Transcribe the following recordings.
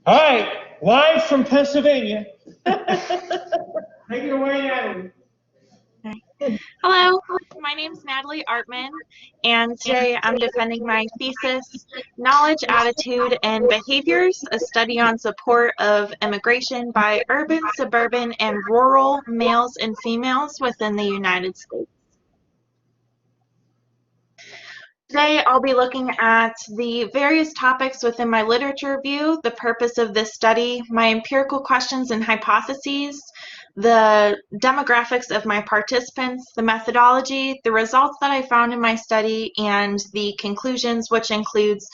All right, live from Pennsylvania. Take it away, Natalie. Hello, my name is Natalie Artman, and today I'm defending my thesis, Knowledge, Attitude, and Behaviors, a study on support of immigration by urban, suburban, and rural males and females within the United States. Today I'll be looking at the various topics within my literature review, the purpose of this study, my empirical questions and hypotheses, the demographics of my participants, the methodology, the results that I found in my study, and the conclusions, which includes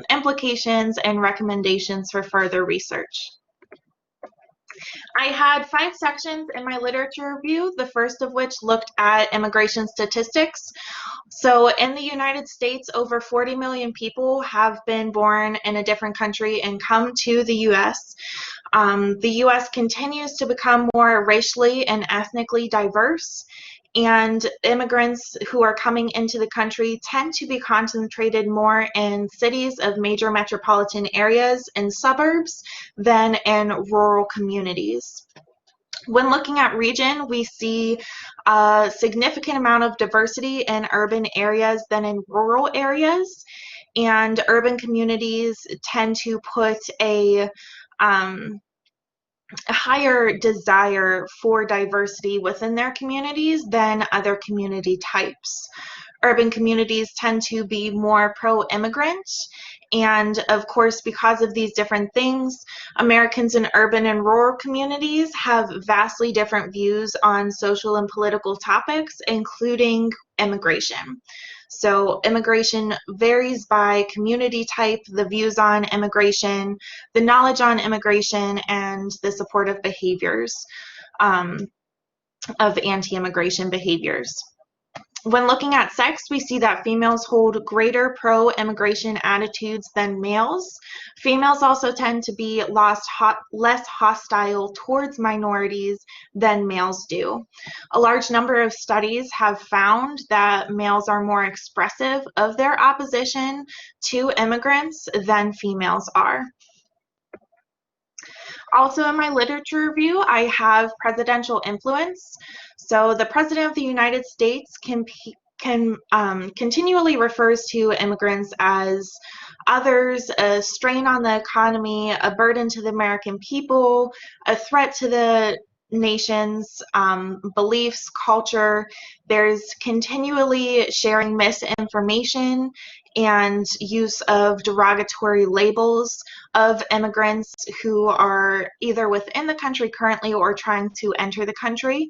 implications and recommendations for further research. I had 5 sections in my literature review, the first of which looked at immigration statistics. So in the United States, over 40 million people have been born in a different country and come to the U.S. The U.S. continues to become more racially and ethnically diverse, and immigrants who are coming into the country tend to be concentrated more in cities of major metropolitan areas and suburbs than in rural communities. When looking at region, we see a significant amount of diversity in urban areas than in rural areas, and urban communities tend to put a higher desire for diversity within their communities than other community types. Urban communities tend to be more pro-immigrant, and of course, because of these different things, Americans in urban and rural communities have vastly different views on social and political topics, including immigration. So immigration varies by community type, the views on immigration, the knowledge on immigration, and the supportive behaviors of anti-immigration behaviors. When looking at sex, we see that females hold greater pro-immigration attitudes than males. Females also tend to be less hostile towards minorities than males do. A large number of studies have found that males are more expressive of their opposition to immigrants than females are. Also in my literature review, I have presidential influence. So the President of the United States continually refers to immigrants as others, a strain on the economy, a burden to the American people, a threat to the nation's beliefs, culture. There's continually sharing misinformation and use of derogatory labels of immigrants who are either within the country currently or trying to enter the country.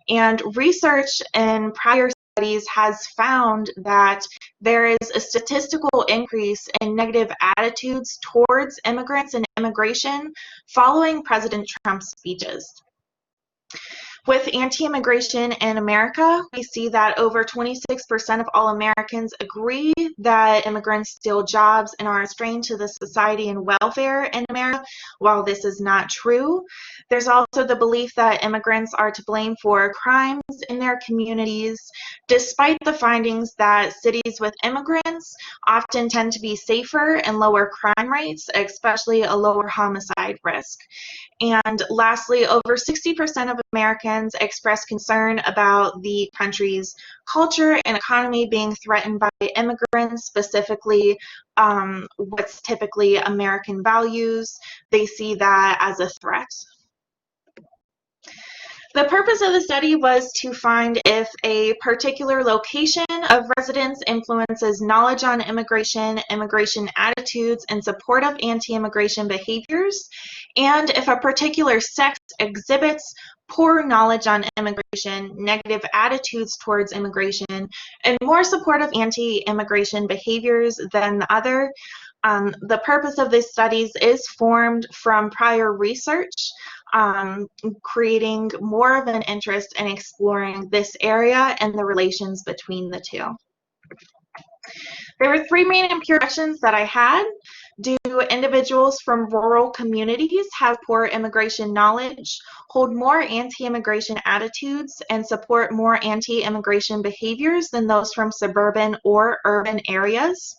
And research in prior studies has found that there is a statistical increase in negative attitudes towards immigrants and immigration following President Trump's speeches. With anti-immigration in America, we see that over 26% of all Americans agree that immigrants steal jobs and are a strain to the society and welfare in America. While this is not true, there's also the belief that immigrants are to blame for crimes in their communities, despite the findings that cities with immigrants often tend to be safer and lower crime rates, especially a lower homicide risk. And lastly, over 60% of Americans express concern about the country's culture and economy being threatened by immigrants, specifically what's typically American values. They see that as a threat. The purpose of the study was to find if a particular location of residence influences knowledge on immigration, immigration attitudes, and support of anti-immigration behaviors, and if a particular sex exhibits poor knowledge on immigration, negative attitudes towards immigration, and more supportive anti-immigration behaviors than the other. The purpose of these studies is formed from prior research, creating more of an interest in exploring this area and the relations between the two. There were 3 main empirical questions that I had. Do individuals from rural communities have poor immigration knowledge, hold more anti-immigration attitudes, and support more anti-immigration behaviors than those from suburban or urban areas?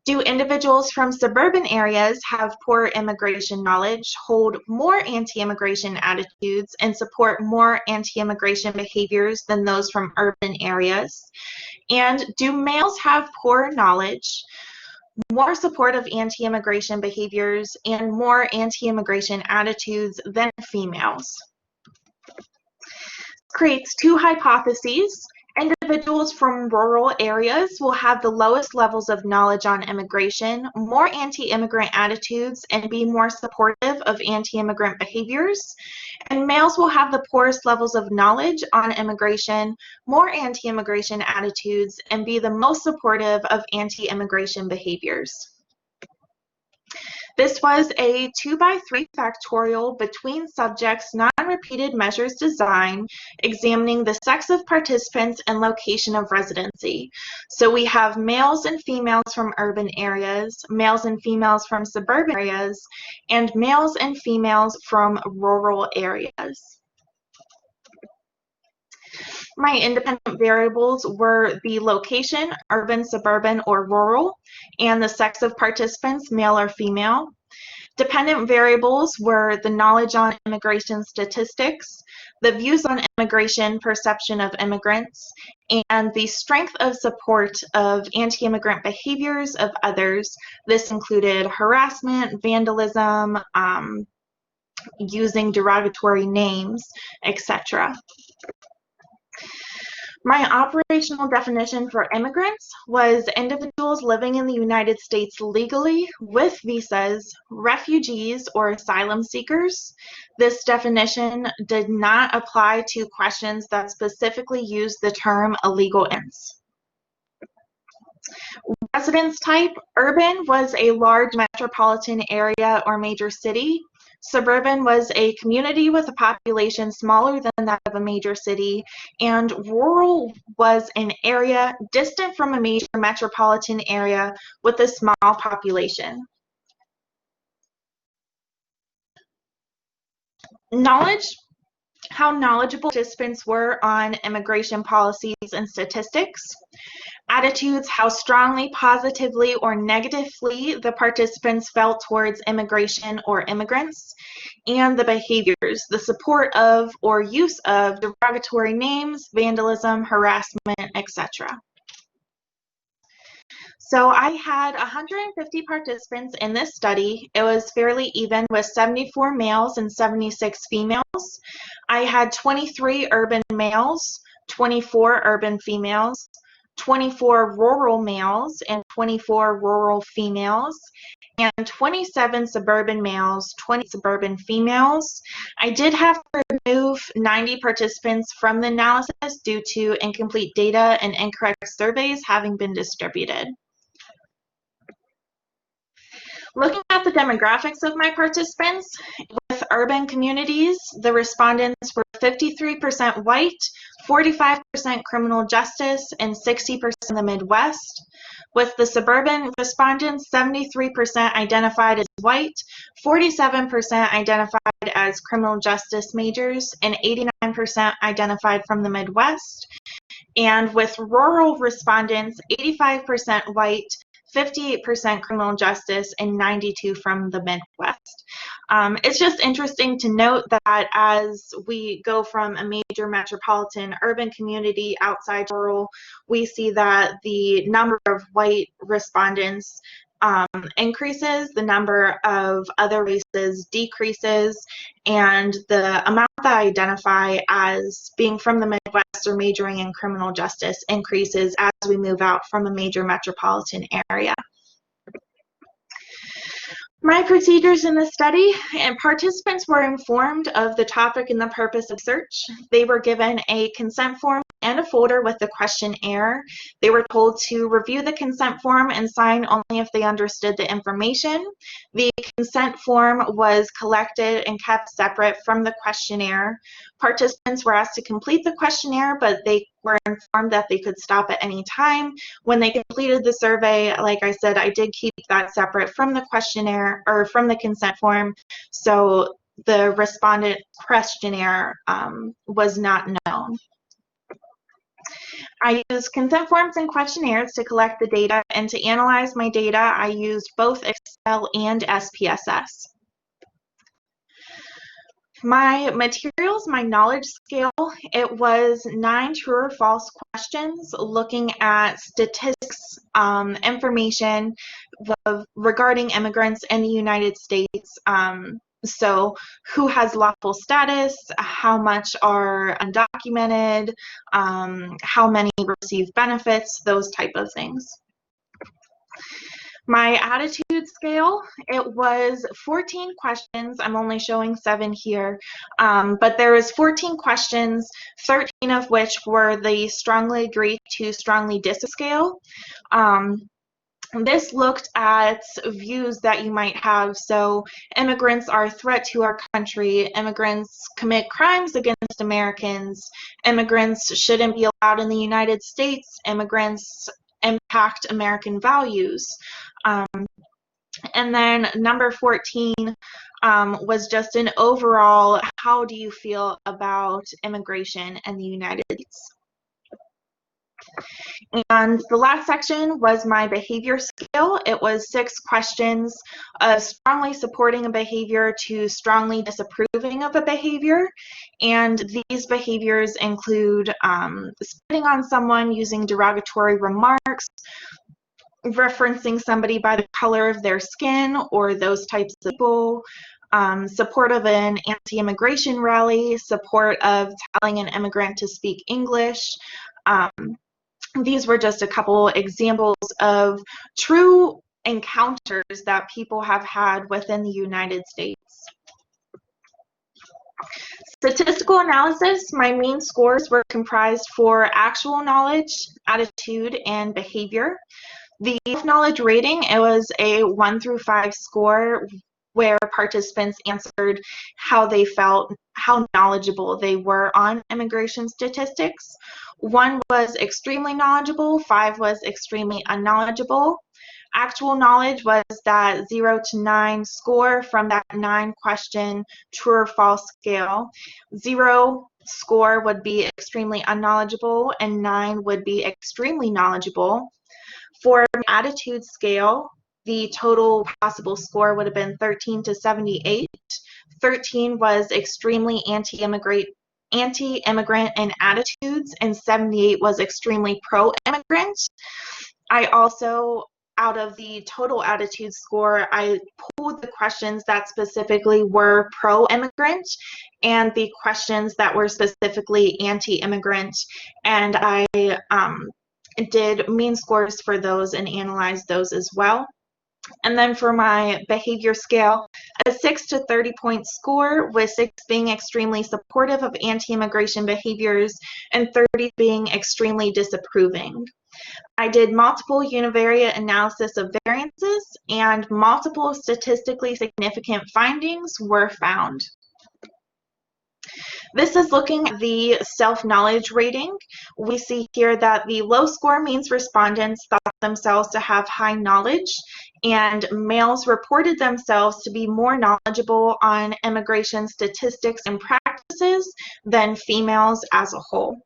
Do individuals from suburban areas have poor immigration knowledge, hold more anti-immigration attitudes, and support more anti-immigration behaviors than those from urban areas? And do males have poor knowledge, more supportive anti-immigration behaviors, and more anti-immigration attitudes than females? Creates two hypotheses. Individuals from rural areas will have the lowest levels of knowledge on immigration, more anti-immigrant attitudes, and be more supportive of anti-immigrant behaviors. And males will have the poorest levels of knowledge on immigration, more anti-immigration attitudes, and be the most supportive of anti-immigration behaviors. This was a 2x3 factorial between subjects non-repeated measures design examining the sex of participants and location of residency. So we have males and females from urban areas, males and females from suburban areas, and males and females from rural areas. My independent variables were the location, urban, suburban, or rural, and the sex of participants, male or female. Dependent variables were the knowledge on immigration statistics, the views on immigration, perception of immigrants, and the strength of support of anti-immigrant behaviors of others. This included harassment, vandalism, using derogatory names, etc. My operational definition for immigrants was individuals living in the United States legally with visas, refugees, or asylum seekers. This definition did not apply to questions that specifically used the term illegal immigrants. Residence type, urban was a large metropolitan area or major city. Suburban was a community with a population smaller than that of a major city, and rural was an area distant from a major metropolitan area with a small population. Knowledge, how knowledgeable participants were on immigration policies and statistics. Attitudes, how strongly, positively, or negatively the participants felt towards immigration or immigrants. And the behaviors, the support of or use of derogatory names, vandalism, harassment, etc. So I had 150 participants in this study. It was fairly even with 74 males and 76 females. I had 23 urban males, 24 urban females, 24 rural males, and 24 rural females, and 27 suburban males, 20 suburban females. I did have to remove 90 participants from the analysis due to incomplete data and incorrect surveys having been distributed. Looking at the demographics of my participants, with urban communities, the respondents were 53% white, 45% criminal justice, and 60% in the Midwest. With the suburban respondents, 73% identified as white, 47% identified as criminal justice majors, and 89% identified from the Midwest. And with rural respondents, 85% white, 58% criminal justice, and 92% from the Midwest. It's just interesting to note that as we go from a major metropolitan urban community outside rural, we see that the number of white respondents increases, the number of other races decreases, and the amount that identify as being from the Midwest or majoring in criminal justice increases as we move out from a major metropolitan area. My procedures in the study, and participants were informed of the topic and the purpose of search. They were given a consent form and a folder with the questionnaire. They were told to review the consent form and sign only if they understood the information. The consent form was collected and kept separate from the questionnaire. Participants were asked to complete the questionnaire, but they were informed that they could stop at any time. When they completed the survey, like I said, I did keep that separate from the questionnaire or from the consent form, so the respondent questionnaire was not known. I used consent forms and questionnaires to collect the data, and to analyze my data, I used both Excel and SPSS. My materials, my knowledge scale, it was 9 true or false questions looking at statistics, information regarding immigrants in the United States. So who has lawful status, how much are undocumented, how many receive benefits, those type of things. My attitude scale, it was 14 questions. I'm only showing 7 here, but there was 14 questions, 13 of which were the strongly agree to strongly disagree scale. This looked at views that you might have. So immigrants are a threat to our country, immigrants commit crimes against Americans, immigrants shouldn't be allowed in the United States, immigrants impact American values. And then number 14 was just an overall, how do you feel about immigration in the United States? And the last section was my behavior scale. It was 6 questions of strongly supporting a behavior to strongly disapproving of a behavior. And these behaviors include spitting on someone, using derogatory remarks, referencing somebody by the color of their skin or those types of people, support of an anti-immigration rally, support of telling an immigrant to speak English. These were just a couple examples of true encounters that people have had within the United States. Statistical analysis, my mean scores were comprised for actual knowledge, attitude, and behavior. The knowledge rating, it was a 1 through 5 score where participants answered how they felt, how knowledgeable they were on immigration statistics. 1 was extremely knowledgeable, 5 was extremely unknowledgeable. Actual knowledge was that 0 to 9 score from that 9 question true or false scale. 0 score would be extremely unknowledgeable and 9 would be extremely knowledgeable. For an attitude scale, the total possible score would have been 13 to 78. 13 was extremely anti-immigrant in attitudes, and 78 was extremely pro-immigrant. I also, out of the total attitude score, I pulled the questions that specifically were pro-immigrant and the questions that were specifically anti-immigrant, and I did mean scores for those and analyzed those as well. And then for my behavior scale, a 6 to 30 point score, with 6 being extremely supportive of anti-immigration behaviors and 30 being extremely disapproving. I did multiple univariate analysis of variances, and multiple statistically significant findings were found. This is looking at the self-knowledge rating. We see here that the low score means respondents thought themselves to have high knowledge, and males reported themselves to be more knowledgeable on immigration statistics and practices than females as a whole.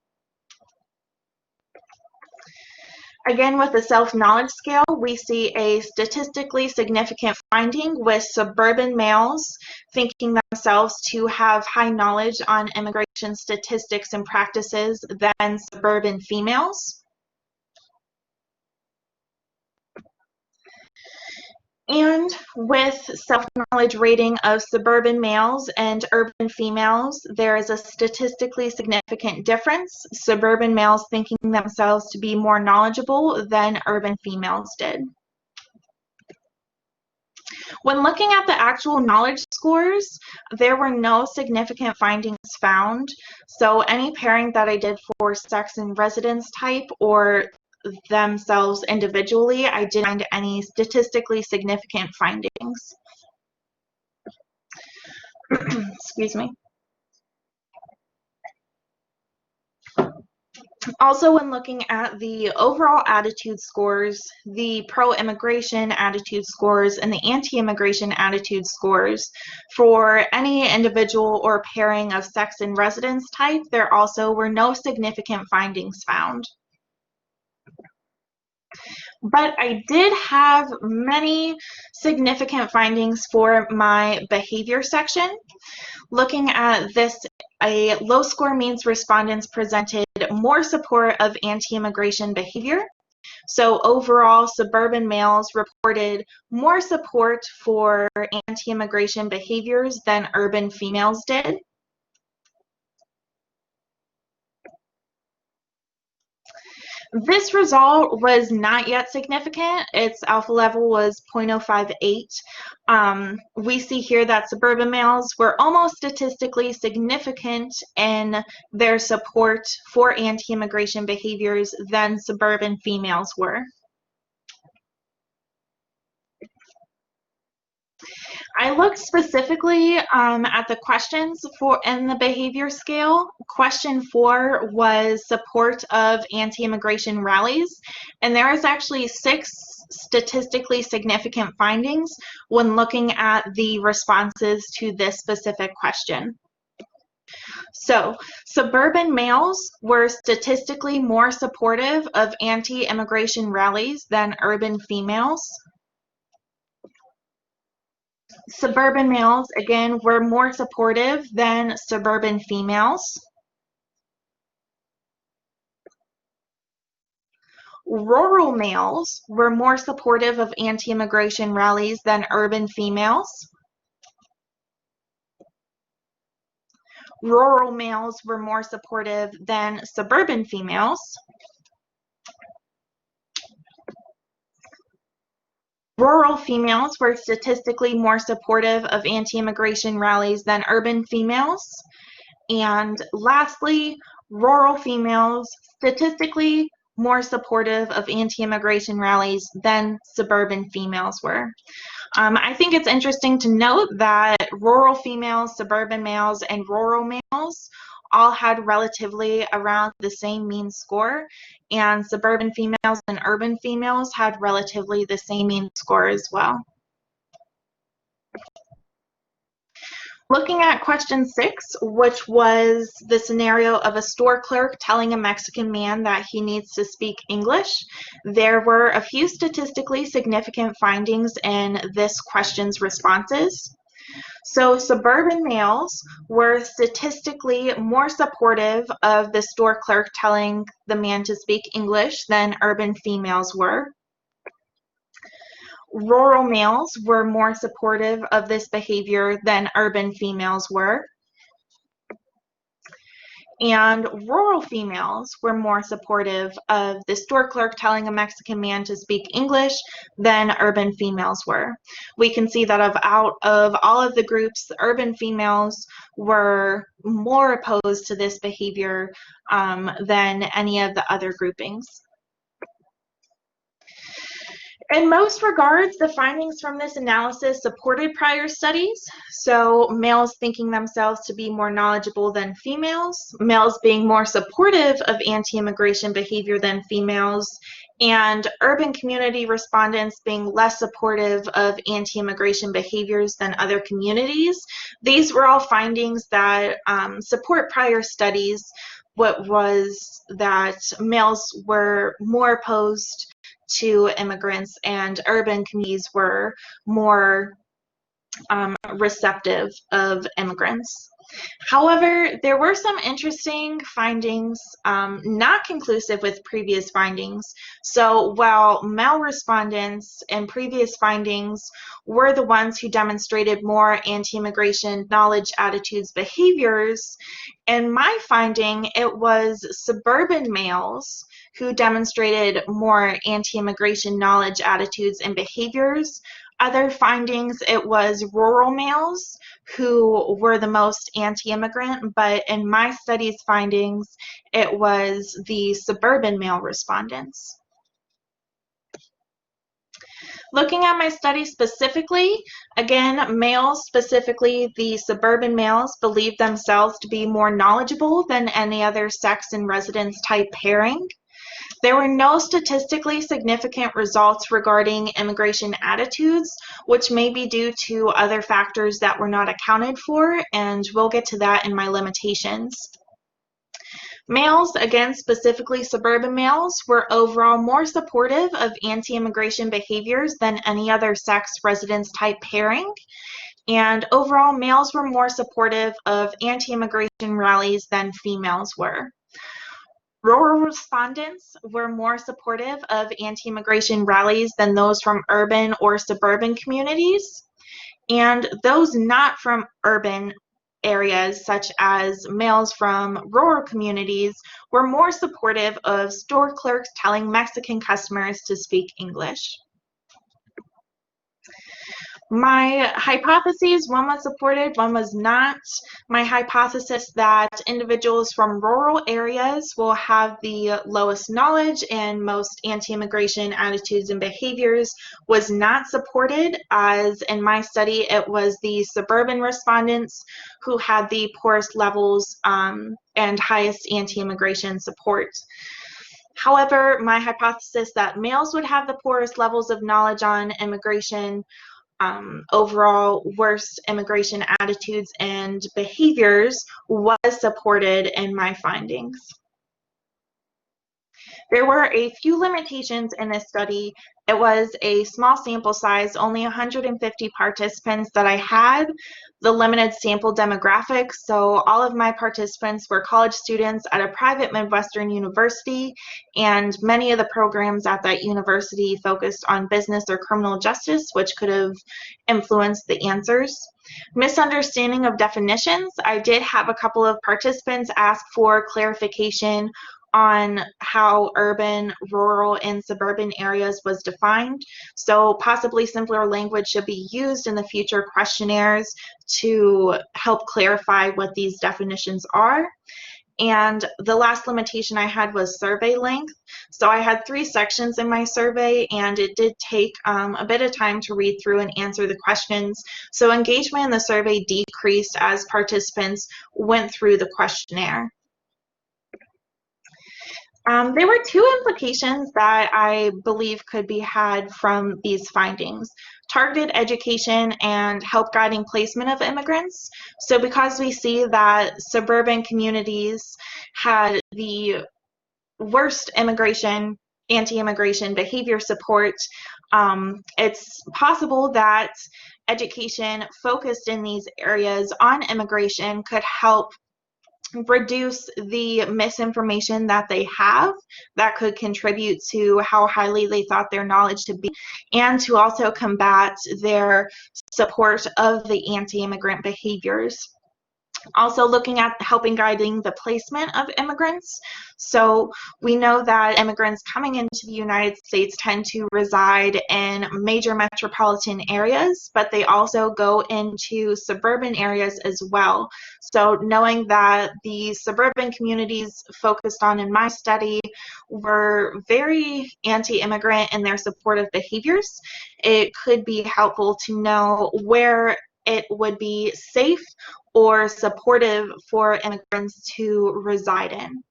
Again, with the self-knowledge scale, we see a statistically significant finding with suburban males thinking themselves to have high knowledge on immigration statistics and practices than suburban females. And with self-knowledge rating of suburban males and urban females, there is a statistically significant difference. Suburban males thinking themselves to be more knowledgeable than urban females did. When looking at the actual knowledge scores, there were no significant findings found. So any pairing that I did for sex and residence type or themselves individually, I didn't find any statistically significant findings. Excuse me. Also, when looking at the overall attitude scores, the pro-immigration attitude scores and the anti-immigration attitude scores, for any individual or pairing of sex and residence type, there also were no significant findings found. But I did have many significant findings for my behavior section. Looking at this, a low score means respondents presented more support of anti-immigration behavior. So overall, suburban males reported more support for anti-immigration behaviors than urban females did. This result was not yet significant. Its alpha level was 0.058. We see here that suburban males were almost statistically significant in their support for anti-immigration behaviors than suburban females were. I looked specifically at the questions in the behavior scale. Question 4 was support of anti-immigration rallies, and there is actually 6 statistically significant findings when looking at the responses to this specific question. So, suburban males were statistically more supportive of anti-immigration rallies than urban females. Suburban males, again, were more supportive than suburban females. Rural males were more supportive of anti-immigration rallies than urban females. Rural males were more supportive than suburban females. Rural females were statistically more supportive of anti-immigration rallies than urban females. And lastly, rural females statistically more supportive of anti-immigration rallies than suburban females were. I think it's interesting to note that rural females, suburban males, and rural males all had relatively around the same mean score, and suburban females and urban females had relatively the same mean score as well. Looking at question 6, which was the scenario of a store clerk telling a Mexican man that he needs to speak English, there were a few statistically significant findings in this question's responses. So suburban males were statistically more supportive of the store clerk telling the man to speak English than urban females were. Rural males were more supportive of this behavior than urban females were. And rural females were more supportive of the store clerk telling a Mexican man to speak English than urban females were. We can see that out of all of the groups, urban females were more opposed to this behavior than any of the other groupings. In most regards, the findings from this analysis supported prior studies. So males thinking themselves to be more knowledgeable than females, males being more supportive of anti-immigration behavior than females, and urban community respondents being less supportive of anti-immigration behaviors than other communities. These were all findings that support prior studies. What was that males were more opposed to immigrants and urban communities were more receptive of immigrants. However, there were some interesting findings, not conclusive with previous findings. So while male respondents in previous findings were the ones who demonstrated more anti-immigration knowledge, attitudes, behaviors, in my finding, it was suburban males who demonstrated more anti-immigration knowledge, attitudes, and behaviors. Other findings, it was rural males who were the most anti-immigrant, but in my study's findings, it was the suburban male respondents. Looking at my study specifically, again, males, specifically the suburban males, believed themselves to be more knowledgeable than any other sex and residence type pairing. There were no statistically significant results regarding immigration attitudes, which may be due to other factors that were not accounted for, and we'll get to that in my limitations. Males, again specifically suburban males, were overall more supportive of anti-immigration behaviors than any other sex residence type pairing. And overall, males were more supportive of anti-immigration rallies than females were. Rural respondents were more supportive of anti-immigration rallies than those from urban or suburban communities. And those not from urban areas, such as males from rural communities, were more supportive of store clerks telling Mexican customers to speak English. My hypotheses, one was supported, one was not. My hypothesis that individuals from rural areas will have the lowest knowledge and most anti-immigration attitudes and behaviors was not supported, as in my study it was the suburban respondents who had the poorest levels and highest anti-immigration support. However, my hypothesis that males would have the poorest levels of knowledge on immigration, overall worst immigration attitudes and behaviors was supported in my findings. There were a few limitations in this study. It was a small sample size, only 150 participants that I had, the limited sample demographics. So all of my participants were college students at a private Midwestern university, and many of the programs at that university focused on business or criminal justice, which could have influenced the answers. Misunderstanding of definitions. I did have a couple of participants ask for clarification on how urban, rural, and suburban areas was defined. So possibly simpler language should be used in the future questionnaires to help clarify what these definitions are. And the last limitation I had was survey length. So I had 3 sections in my survey, and it did take a bit of time to read through and answer the questions. So engagement in the survey decreased as participants went through the questionnaire. There were 2 implications that I believe could be had from these findings: targeted education and help guiding placement of immigrants. So because we see that suburban communities had the worst anti-immigration behavior support, it's possible that education focused in these areas on immigration could help reduce the misinformation that they have that could contribute to how highly they thought their knowledge to be, and to also combat their support of the anti-immigrant behaviors. Also looking at helping guiding the placement of immigrants. So we know that immigrants coming into the United States tend to reside in major metropolitan areas, but they also go into suburban areas as well. So knowing that the suburban communities focused on in my study were very anti-immigrant in their supportive behaviors, it could be helpful to know where it would be safe or supportive for immigrants to reside in.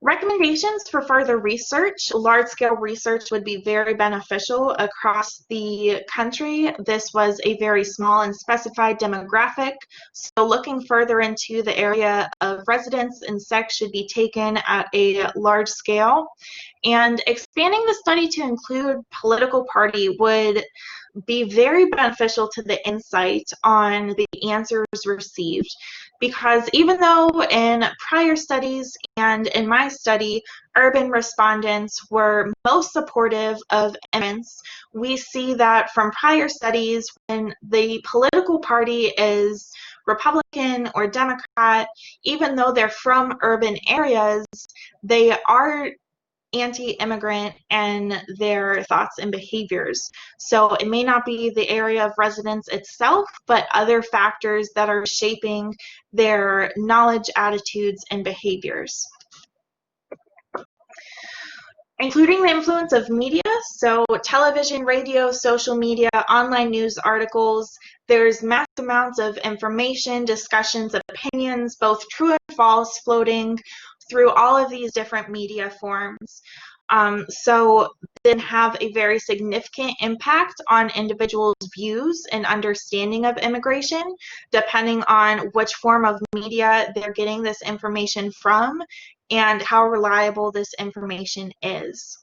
Recommendations for further research. Large-scale research would be very beneficial across the country. This was a very small and specified demographic, so looking further into the area of residence and sex should be taken at a large scale. And expanding the study to include political party would be very beneficial to the insight on the answers received, because even though in prior studies and in my study urban respondents were most supportive of immigrants, we see that from prior studies when the political party is Republican or Democrat, even though they're from urban areas, they are anti-immigrant and their thoughts and behaviors. So it may not be the area of residence itself, but other factors that are shaping their knowledge, attitudes, and behaviors. Including the influence of media, so television, radio, social media, online news articles. There's mass amounts of information, discussions, opinions, both true and false, floating through all of these different media forms. So then have a very significant impact on individuals' views and understanding of immigration, depending on which form of media they're getting this information from and how reliable this information is.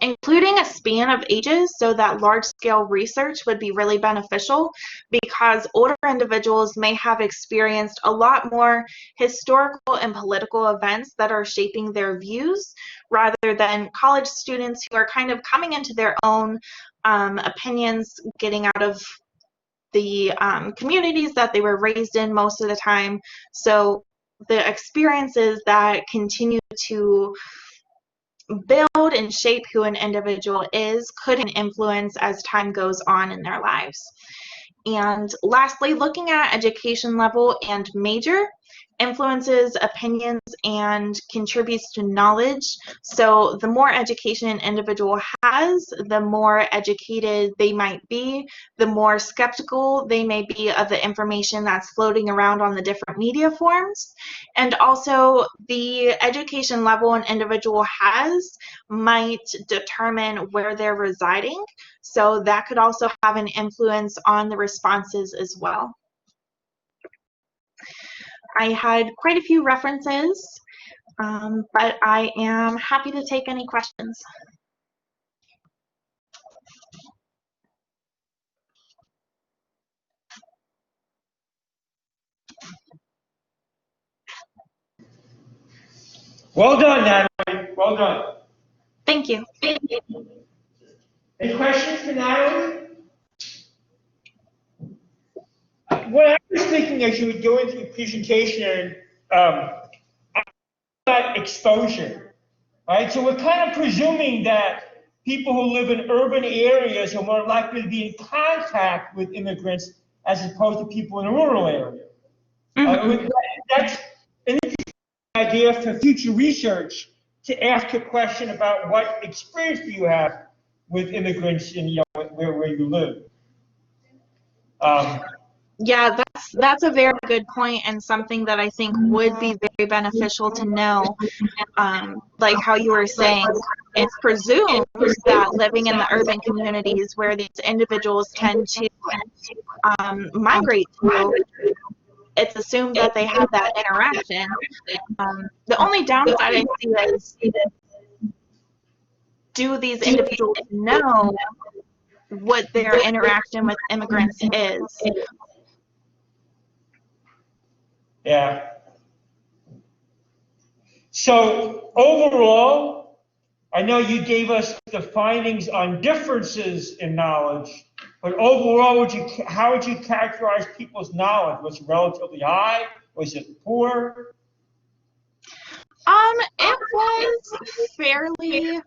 Including a span of ages so that large-scale research would be really beneficial because older individuals may have experienced a lot more historical and political events that are shaping their views rather than college students who are kind of coming into their own opinions, getting out of the communities that they were raised in most of the time. So the experiences that continue to build and shape who an individual is could influence as time goes on in their lives. And lastly, looking at education level and major influences opinions and contributes to knowledge. So the more education an individual has, the more educated they might be, the more skeptical they may be of the information that's floating around on the different media forms. And also the education level an individual has might determine where they're residing. So that could also have an influence on the responses as well. I had quite a few references, but I am happy to take any questions. Well done, Natalie. Well done. Thank you. Any questions for Natalie? What I was thinking as you were going through the presentation, about exposure, right? So we're kind of presuming that people who live in urban areas are more likely to be in contact with immigrants as opposed to people in rural areas. That's an interesting idea for future research to ask a question about what experience do you have with immigrants in where you live. Yeah, that's a very good point and something that I think would be very beneficial to know. Like how you were saying, it's presumed that living in the urban communities where these individuals tend to migrate to, it's assumed that they have that interaction. The only downside I see is, do these individuals know what their interaction with immigrants is? Yeah. So overall, I know you gave us the findings on differences in knowledge, but overall, how would you characterize people's knowledge? Was it relatively high? Was it poor? It was fairly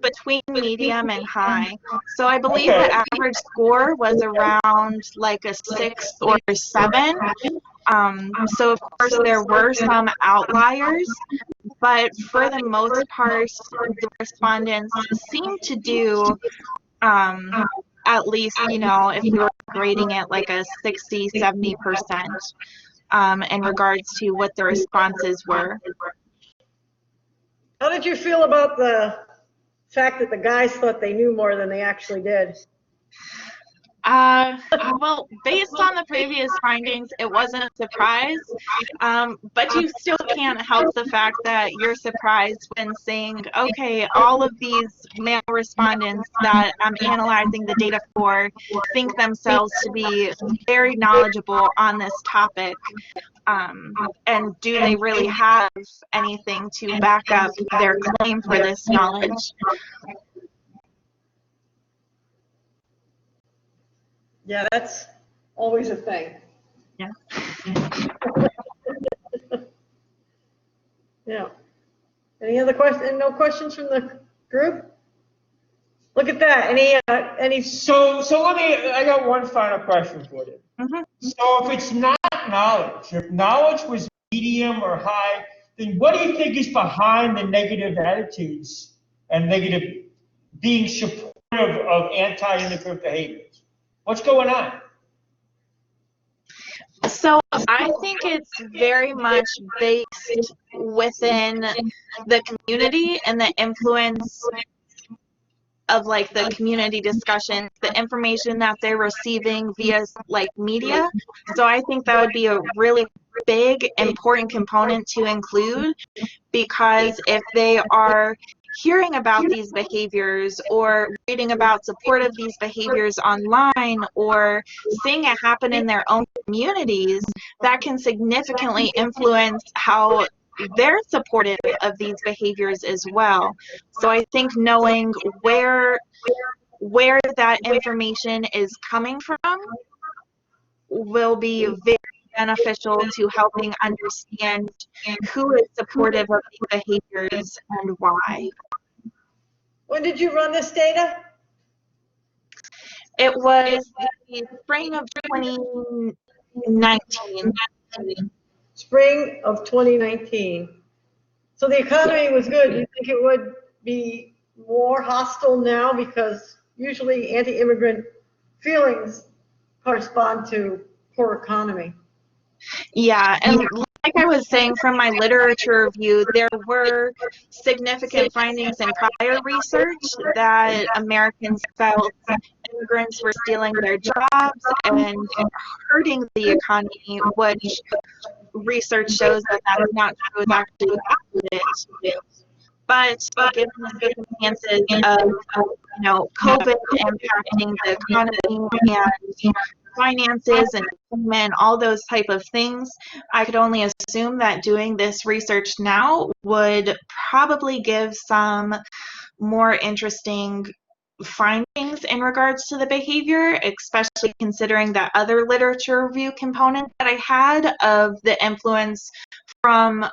between medium and high. So I believe the average score was around like a 6 or 7. So of course there were some outliers, but for the most part, the respondents seemed to do at least, if you were grading it like a 60, 70% in regards to what the responses were. How did you feel about the fact that the guys thought they knew more than they actually did? Well, based on the previous findings, it wasn't a surprise, but you still can't help the fact that you're surprised when saying, okay, all of these male respondents that I'm analyzing the data for think themselves to be very knowledgeable on this topic. And do they really have anything to back up their claim for this knowledge? Yeah, that's always a thing. Yeah. Yeah. Any other questions? No questions from the group? Look at that. Any? So I got one final question for you. Mm-hmm. So if it's not knowledge, if knowledge was medium or high, then what do you think is behind the negative attitudes and negative being supportive of anti-immigrant behaviors? What's going on? So I think it's very much based within the community and the influence of like the community discussions, the information that they're receiving via like media. So I think that would be a really big, important component to include, because if they are hearing about these behaviors or reading about support of these behaviors online or seeing it happen in their own communities, that can significantly influence how they're supportive of these behaviors as well. So I think knowing where that information is coming from will be very beneficial to helping understand who is supportive of these behaviors and why. When did you run this data? It was the spring of 2019. Spring of 2019. So the economy was good. You think it would be more hostile now, because usually anti-immigrant feelings correspond to poor economy? Yeah, and like I was saying, from my literature review, there were significant findings in prior research that Americans felt immigrants were stealing their jobs and hurting the economy, which research shows that that is not true, it's actually the opposite. But given the circumstances of COVID impacting the economy and finances and employment, all those type of things, I could only assume that doing this research now would probably give some more interesting findings in regards to the behavior, especially considering that other literature review component that I had of the influence from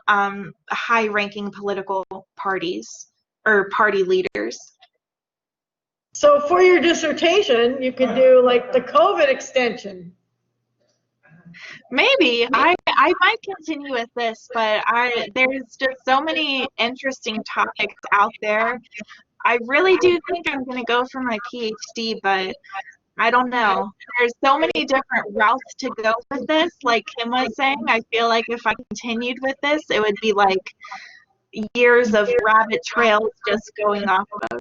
high-ranking political parties or party leaders. So for your dissertation, you could do like the COVID extension. Maybe I might continue with this, but there's just so many interesting topics out there. I really do think I'm going to go for my PhD, but I don't know. There's so many different routes to go with this. Like Kim was saying, I feel like if I continued with this, it would be like years of rabbit trails just going off of.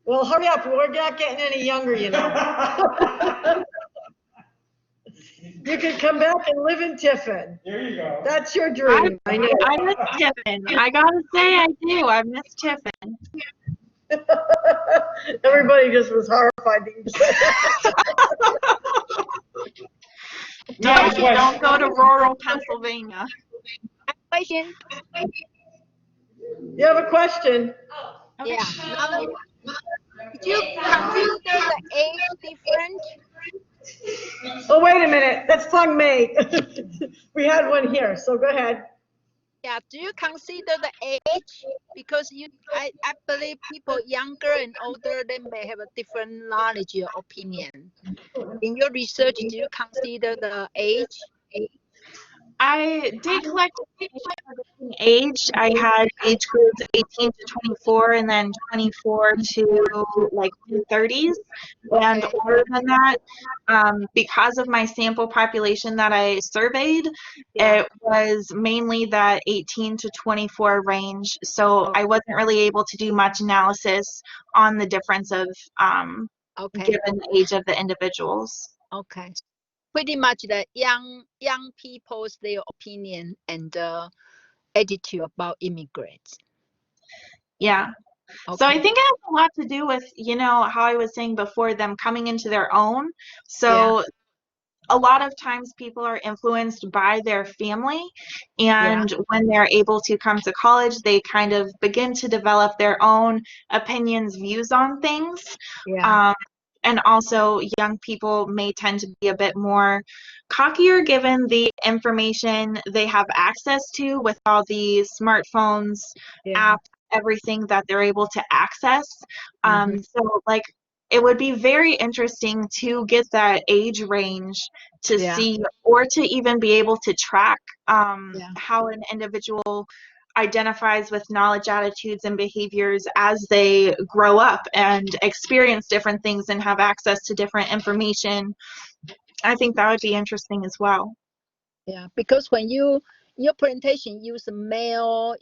Well, hurry up. We're not getting any younger, you know. You could come back and live in Tiffin. There you go. That's your dream. I know. I miss Tiffin. I gotta say I do. I miss Tiffin. Everybody just was horrified that you said that. Don't go to rural Pennsylvania. Question. You have a question? Yeah. Another one. Did you consider the age difference? Oh, wait a minute. That's Feng Mei. We had one here, so go ahead. Yeah. Do you consider the age? Because I believe people younger and older, they may have a different knowledge or opinion. In your research, do you consider the age? I did collect information age. I had age groups 18 to 24 and then 24 to like 30s and older than that. Because of my sample population that I surveyed, it was mainly that 18 to 24 range. So I wasn't really able to do much analysis on the difference of given the age of the individuals. Okay. Pretty much the young people's their opinion and attitude about immigrants. Yeah. Okay. So I think it has a lot to do with, how I was saying before, them coming into their own. So a lot of times people are influenced by their family, and when they're able to come to college, they kind of begin to develop their own opinions, views on things. Yeah. And also young people may tend to be a bit more cockier given the information they have access to with all the smartphones, apps, everything that they're able to access. So like it would be very interesting to get that age range to see, or to even be able to track how an individual identifies with knowledge, attitudes, and behaviors as they grow up and experience different things and have access to different information I think that would be interesting as well. Yeah, because when your presentation use male,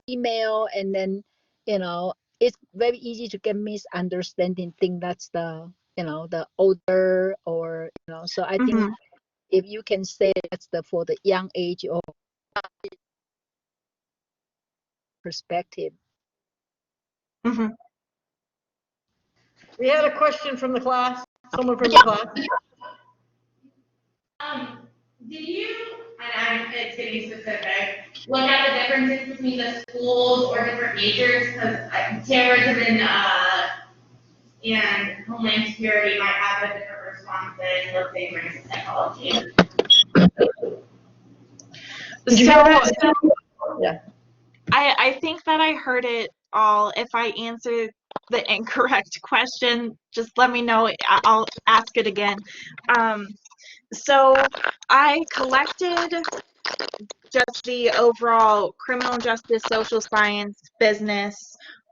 female, and then, it's very easy to get misunderstanding, think that's the, the older, or, so I think Mhm. if you can say that's for the young age or perspective. Mhm. We had a question from the class, someone from the class. Did you, and it's getting specific, look at the differences between the schools or different majors? Because terrorism and homeland security might have a different response than, let's say, forensic psychology. Did you hear So that? Yeah. I think that I heard it all. If I answer the incorrect question, just let me know. I'll ask it again. So I collected just the overall criminal justice, social science, business,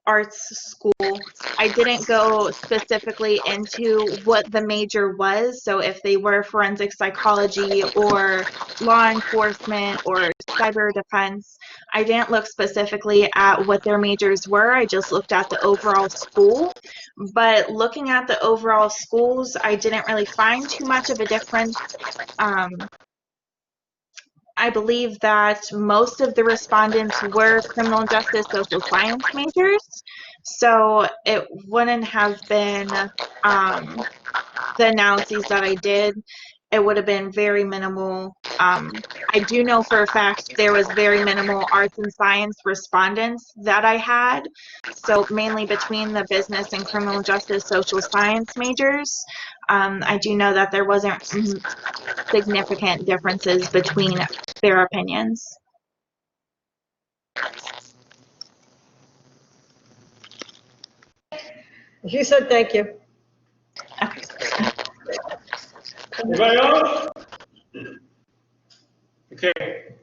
arts school. I didn't go specifically into what the major was. So if they were forensic psychology or law enforcement or cyber defense, I didn't look specifically at what their majors were. I just looked at the overall school. But looking at the overall schools, I didn't really find too much of a difference. I believe that most of the respondents were criminal justice social science majors, so it wouldn't have been the analyses that I did. It would have been very minimal. I do know for a fact there was very minimal arts and science respondents that I had, so mainly between the business and criminal justice social science majors. I do know that there wasn't significant differences between their opinions. She said thank you. Anybody else? Okay.